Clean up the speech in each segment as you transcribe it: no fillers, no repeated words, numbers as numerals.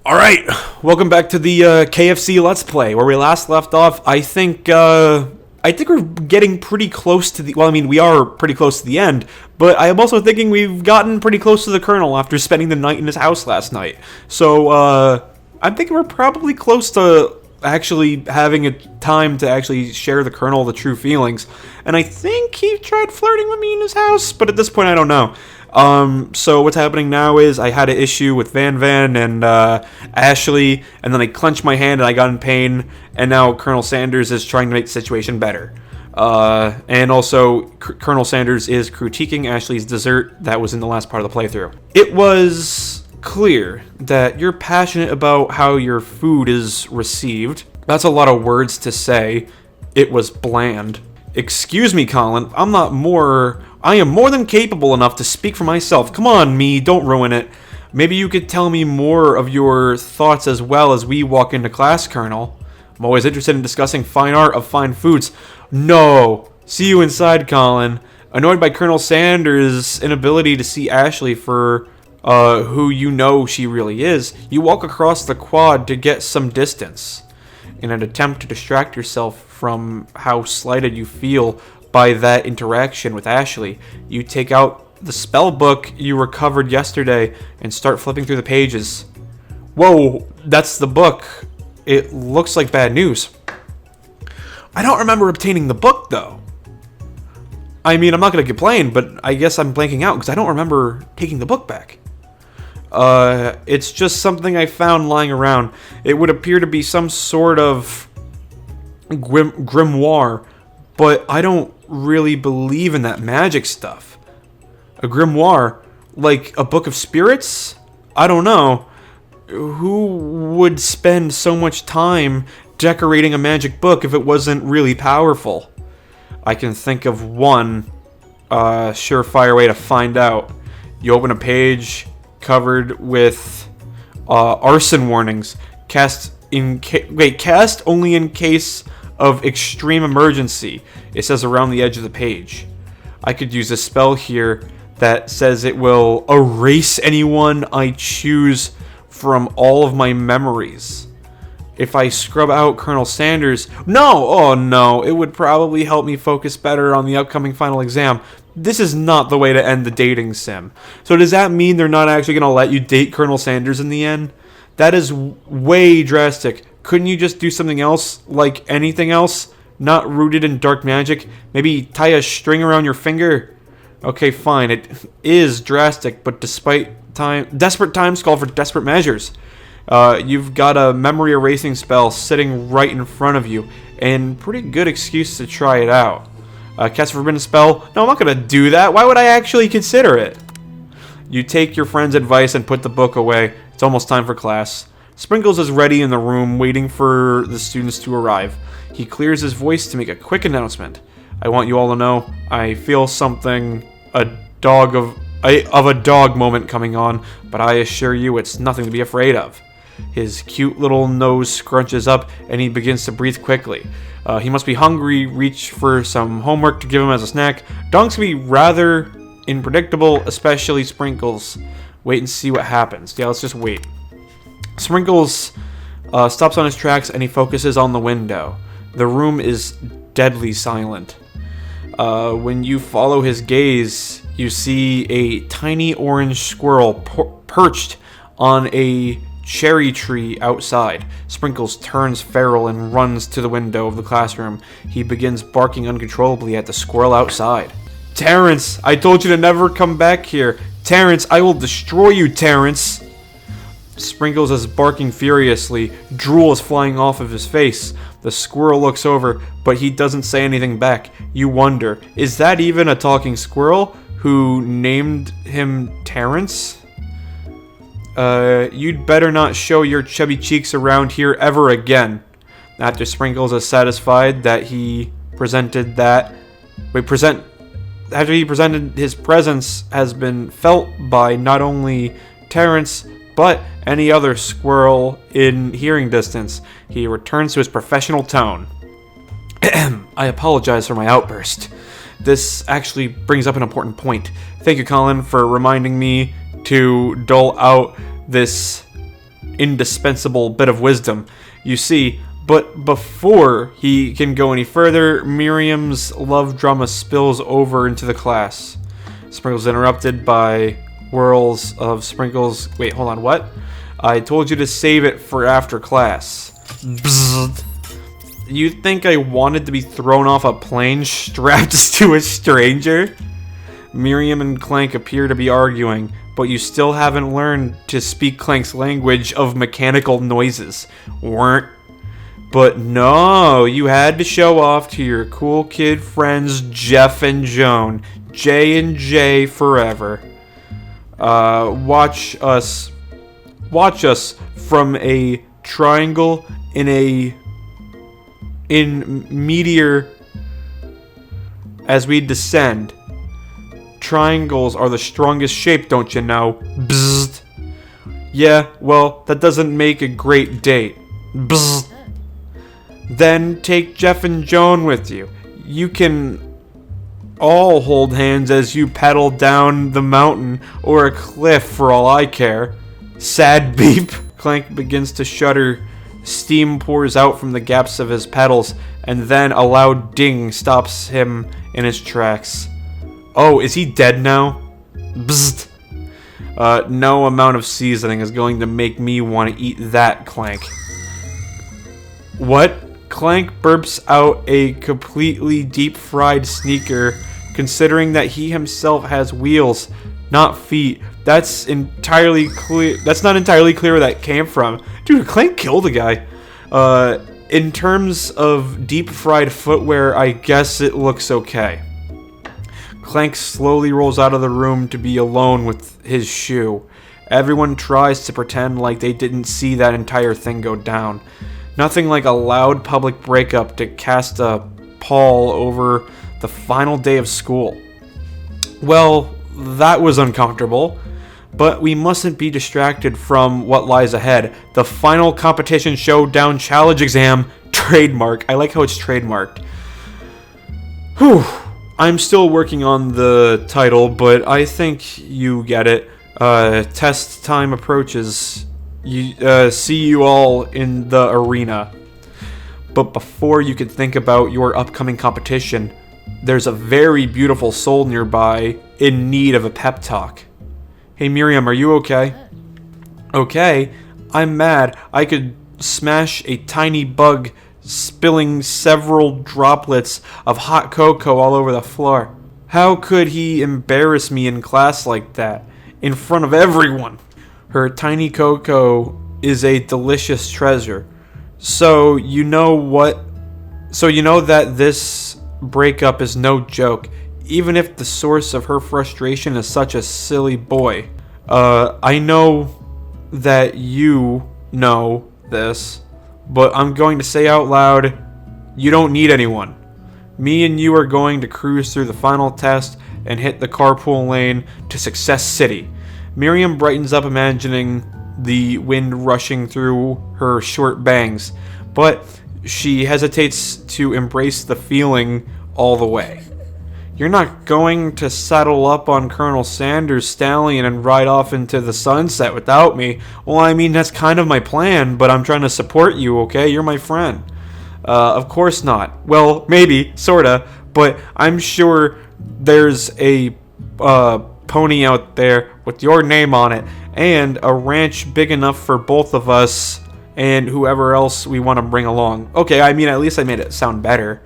Alright, welcome back to the KFC Let's Play. Where we last left off, I think we're getting pretty close to the... Well, I mean, we are pretty close to the end, but I am also thinking we've gotten pretty close to the Colonel after spending the night in his house last night. So, I'm thinking we're probably close to actually having a time to actually share the Colonel the true feelings. And I think he tried flirting with me in his house, but at this point I don't know. So what's happening now is I had an issue with Van and Ashley, and then I clenched my hand and I got in pain, and now Colonel Sanders is trying to make the situation better. And also, Colonel Sanders is critiquing Ashley's dessert that was in the last part of the playthrough. It was clear that you're passionate about how your food is received. That's a lot of words to say. It was bland. Excuse me, Colin, I am more than capable enough to speak for myself. Come on, me, don't ruin it. Maybe you could tell me more of your thoughts as well as we walk into class, Colonel. I'm always interested in discussing fine art of fine foods. No. See you inside, Colin. Annoyed by Colonel Sanders' inability to see Ashley for who you know she really is, you walk across the quad to get some distance. In an attempt to distract yourself from how slighted you feel by that interaction with Ashley, you take out the spell book you recovered yesterday and start flipping through the pages. Whoa, that's the book. It looks like bad news. I don't remember obtaining the book, though. I mean, I'm not going to complain, but I guess I'm blanking out because I don't remember taking the book back. It's just something I found lying around. It would appear to be some sort of grimoire, but I don't really believe in that magic stuff. A grimoire? Like a book of spirits? I don't know. Who would spend so much time decorating a magic book if it wasn't really powerful? I can think of one surefire way to find out. You open a page covered with arson warnings. Cast only in case of extreme emergency. It says around the edge of the page. I could use a spell here that says it will erase anyone I choose from all of my memories. If I scrub out Colonel Sanders... No! Oh no, it would probably help me focus better on the upcoming final exam. This is not the way to end the dating sim. So does that mean they're not actually going to let you date Colonel Sanders in the end? That is way drastic. Couldn't you just do something else, like anything else? Not rooted in dark magic? Maybe tie a string around your finger? Okay, fine. It is drastic, but desperate times call for desperate measures. You've got a memory erasing spell sitting right in front of you, and pretty good excuse to try it out. Cast a forbidden spell? No, I'm not going to do that. Why would I actually consider it? You take your friend's advice and put the book away. It's almost time for class. Sprinkles is ready in the room, waiting for the students to arrive. He clears his voice to make a quick announcement. I want you all to know, I feel something, a dog moment coming on, but I assure you it's nothing to be afraid of. His cute little nose scrunches up, and he begins to breathe quickly. He must be hungry. Reach for some homework to give him as a snack. Donks can be rather unpredictable, especially Sprinkles. Wait and see what happens. Yeah, let's just wait. Sprinkles stops on his tracks, and he focuses on the window. The room is deadly silent. When you follow his gaze, you see a tiny orange squirrel perched on a cherry tree outside. Sprinkles turns feral and runs to the window of the classroom. He begins barking uncontrollably at the squirrel outside. Terrence, I told you to never come back here. Terrence, I will destroy you, Terrence. Sprinkles is barking furiously. Drool is flying off of his face. The squirrel looks over, but he doesn't say anything back. You wonder, is that even a talking squirrel who named him Terrence? You'd better not show your chubby cheeks around here ever again. After Sprinkles is satisfied that after he presented his presence has been felt by not only Terrence, but any other squirrel in hearing distance, he returns to his professional tone. I apologize for my outburst. This actually brings up an important point. Thank you, Colin, for reminding me to dole out this indispensable bit of wisdom, you see. But before he can go any further, Miriam's love drama spills over into the class. Sprinkles interrupted by whirls of Sprinkles. Wait, hold on, what? I told you to save it for after class. Bzzzt. You think I wanted to be thrown off a plane strapped to a stranger? Miriam and Clank appear to be arguing, but you still haven't learned to speak Clank's language of mechanical noises. Weren't. But no, you had to show off to your cool kid friends Jeff and Joan. J&J forever. Watch us from a triangle in meteor as we descend. Triangles are the strongest shape, don't you know? Bzzzt. Yeah, well, that doesn't make a great date. Bzzzt. Then take Jeff and Joan with you. You can all hold hands as you pedal down the mountain or a cliff for all I care. Sad beep. Clank begins to shudder. Steam pours out from the gaps of his pedals, and then a loud ding stops him in his tracks. Oh, is he dead now? Bzzzt. No amount of seasoning is going to make me want to eat that, Clank. What? Clank burps out a completely deep-fried sneaker, considering that he himself has wheels, not feet. That's entirely clear. That's not entirely clear where that came from. Dude, Clank killed a guy. In terms of deep-fried footwear, I guess it looks okay. Clank slowly rolls out of the room to be alone with his shoe. Everyone tries to pretend like they didn't see that entire thing go down. Nothing like a loud public breakup to cast a pall over the final day of school. Well, that was uncomfortable, but we mustn't be distracted from what lies ahead. The final competition showdown challenge exam, trademark. I like how it's trademarked. Whew. I'm still working on the title, but I think you get it. Test time approaches. See you all in the arena. But before you can think about your upcoming competition, there's a very beautiful soul nearby in need of a pep talk. Hey Miriam, are you okay? Okay, I'm mad. I could smash a tiny bug, spilling several droplets of hot cocoa all over the floor. How could he embarrass me in class like that, in front of everyone? Her tiny cocoa is a delicious treasure. So you know that this breakup is no joke, even if the source of her frustration is such a silly boy. I know that you know this, but I'm going to say out loud, you don't need anyone. Me and you are going to cruise through the final test and hit the carpool lane to Success City. Miriam brightens up imagining the wind rushing through her short bangs, but she hesitates to embrace the feeling all the way. You're not going to saddle up on Colonel Sanders' stallion and ride off into the sunset without me. Well, I mean, that's kind of my plan, but I'm trying to support you, okay? You're my friend. Of course not. Well, maybe, sorta, but I'm sure there's a pony out there with your name on it, and a ranch big enough for both of us and whoever else we want to bring along. Okay, I mean, at least I made it sound better.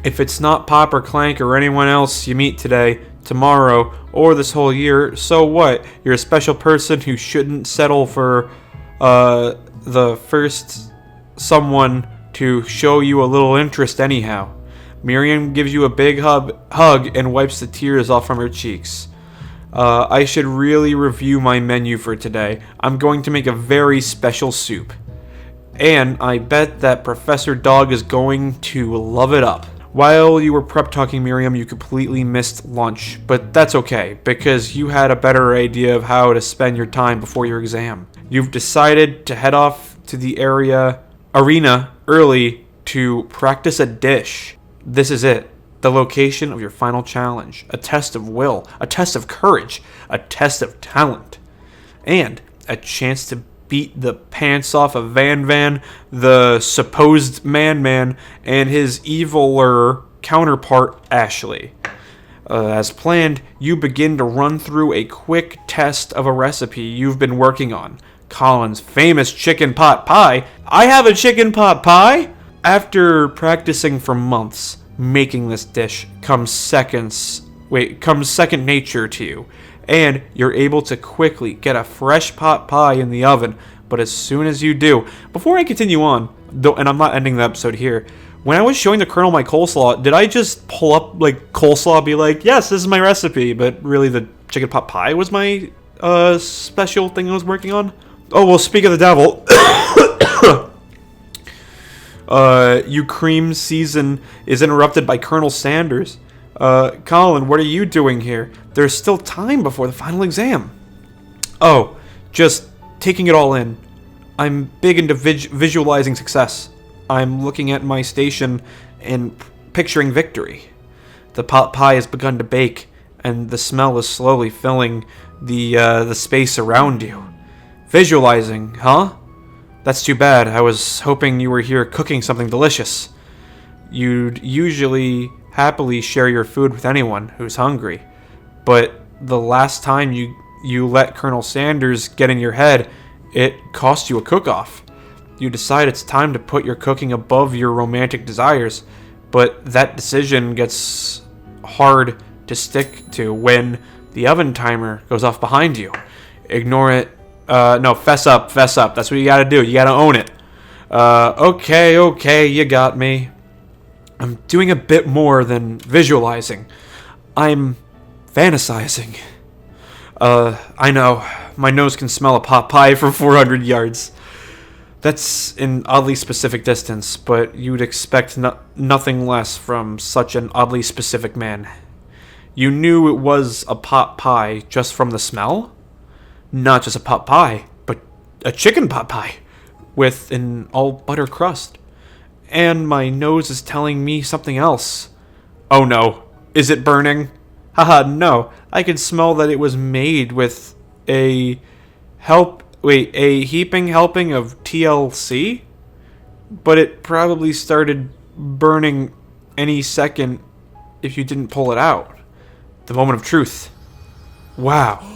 If it's not Pop or Clank or anyone else you meet today, tomorrow, or this whole year, so what? You're a special person who shouldn't settle for the first someone to show you a little interest anyhow. Miriam gives you a big hug and wipes the tears off from her cheeks. I should really review my menu for today. I'm going to make a very special soup. And I bet that Professor Dog is going to love it up. While you were prep talking, Miriam, you completely missed lunch. But that's okay, because you had a better idea of how to spend your time before your exam. You've decided to head off to the arena early to practice a dish. This is it. The location of your final challenge. A test of will. A test of courage. A test of talent. And a chance to beat the pants off of Van, the supposed Man, and his eviler counterpart, Ashley. As planned, you begin to run through a quick test of a recipe you've been working on. Colin's famous chicken pot pie. I have a chicken pot pie? After practicing for months, making this dish comes second nature to you, and you're able to quickly get a fresh pot pie in the oven. But as soon as you do, before I continue on, though, and I'm not ending the episode here, when I was showing the Colonel my coleslaw, did I just pull up like coleslaw, be like, yes, this is my recipe, but really the chicken pot pie was my special thing I was working on? Oh, well, speak of the devil. You cream season is interrupted by Colonel Sanders. Colin, what are you doing here? There's still time before the final exam. Oh, just taking it all in. I'm big into visualizing success. I'm looking at my station and picturing victory. The pot pie has begun to bake, and the smell is slowly filling the space around you. Visualizing, huh? That's too bad. I was hoping you were here cooking something delicious. You'd usually happily share your food with anyone who's hungry, but the last time you let Colonel Sanders get in your head, it cost you a cook-off. You decide it's time to put your cooking above your romantic desires, but that decision gets hard to stick to when the oven timer goes off behind you. Ignore it. No, fess up. That's what you gotta do. You gotta own it. Okay, you got me. I'm doing a bit more than visualizing. I'm fantasizing. I know. My nose can smell a pot pie from 400 yards. That's an oddly specific distance, but you'd expect nothing less from such an oddly specific man. You knew it was a pot pie just from the smell? Not just a pot pie, but a chicken pot pie with an all-butter crust. And my nose is telling me something else. Oh no, is it burning? Haha, no. I can smell that it was made with a heaping helping of TLC? But it probably started burning any second if you didn't pull it out. The moment of truth. Wow.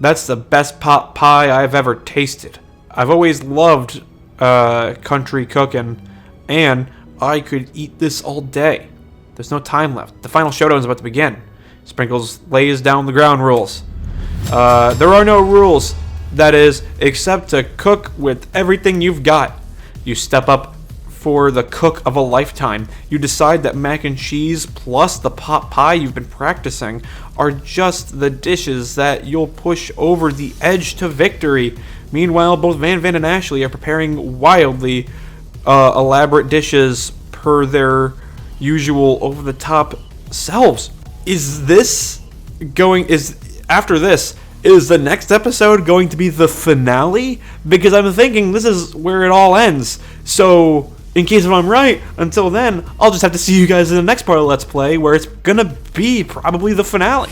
That's the best pot pie I've ever tasted. I've always loved country cooking, and I could eat this all day. There's no time left. The final showdown is about to begin. Sprinkles lays down the ground rules. There are no rules, that is, except to cook with everything you've got. You step up for the cook of a lifetime. You decide that mac and cheese plus the pot pie you've been practicing are just the dishes that you'll push over the edge to victory. Meanwhile, both Van and Ashley are preparing wildly elaborate dishes per their usual over-the-top selves. After this, is the next episode going to be the finale? Because I'm thinking this is where it all ends. So, in case if I'm right, until then, I'll just have to see you guys in the next part of Let's Play, where it's gonna be probably the finale.